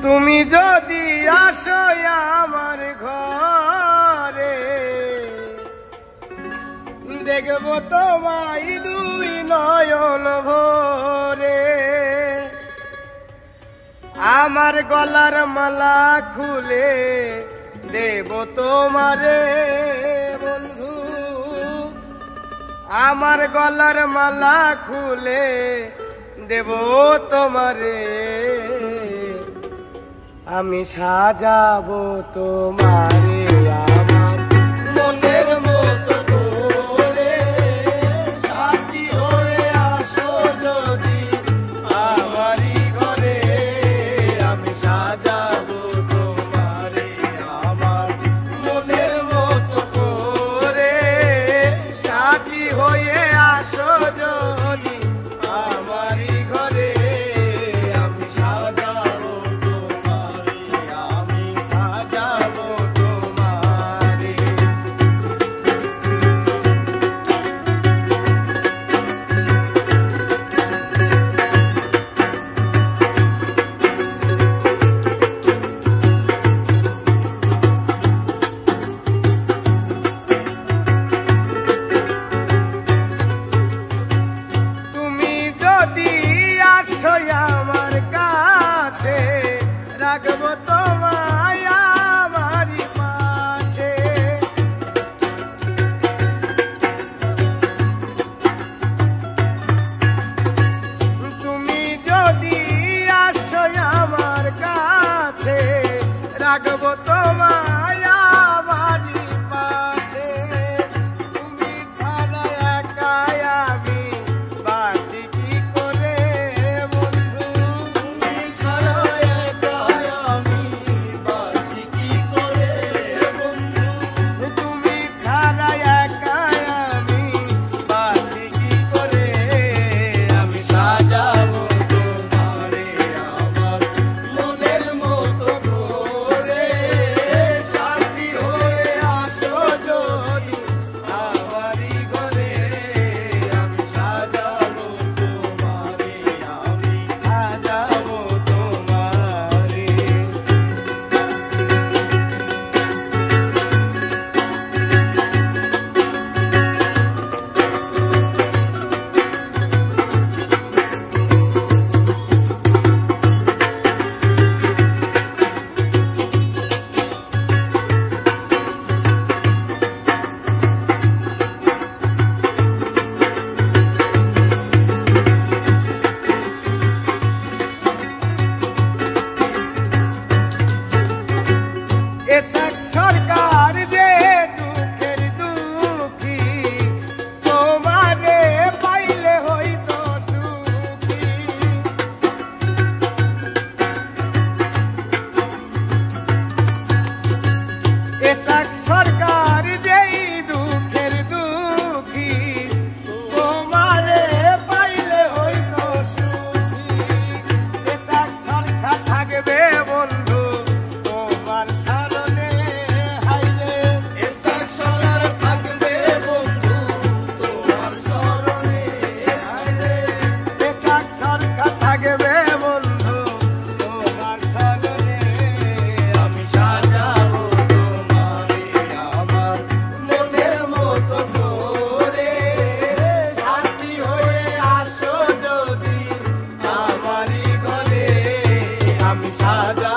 তুমি যদি আসো আমার ঘরে, দেখব তোমায় দুই নয়ন ভরে। আমার গলার মালা খুলে দেব তোমারে বন্ধু, আমার গলার মালা খুলে দেব তোমারে। আমি সাজাবো তোমারে আমার মনের মতো করে, সাথী হয়ে আসো যদি আমারই ঘরে। আমি সাজাবো তোমারে আমার মনের মতো করে, সাথী হয়ে আসো যদি আমারই ঘরে। আমি সাজাবো আমার কাছে, রাখবো তোমায় আমারই পাশে। তুমি যদি আসো আমার কাছে, রাখবো তোমায় আমারই পাশে। তুমি ছাড়া একা আমি বাঁচি কি করে বন্ধু, তুমি ছাড়া একা আমি বাঁচি কি করে বন্ধু, তুমি ছাড়া একা আমি বাঁচি কি করে। আমি সাজাবো তোমারে আমার মনের মতো করে, সাথী হয়ে আসো যদি আমারই ঘরে। আমি সাজাবো তোমারে, আমি সাজাবো তোমারে। সরকার যে দুঃখের দুঃখী, তোমারে পাইলে হইতো সুখী। সরকার যেই দুঃখের দুঃখী, তোমারে পাইলে হইতো সুখী। সরকার থাকবে বন্ধু তোমার সারণে, হাইরে সরকার থাকবে বন্ধু তোমার স্মরণে, হাইরে সরকার থাকবে বন্ধু তোমার স্মরণে। আমি সাজাবো তোমারে আমার মনের মতো করে, সাথী হয়ে আসো যদি আমারই ঘরে। আমি সাজা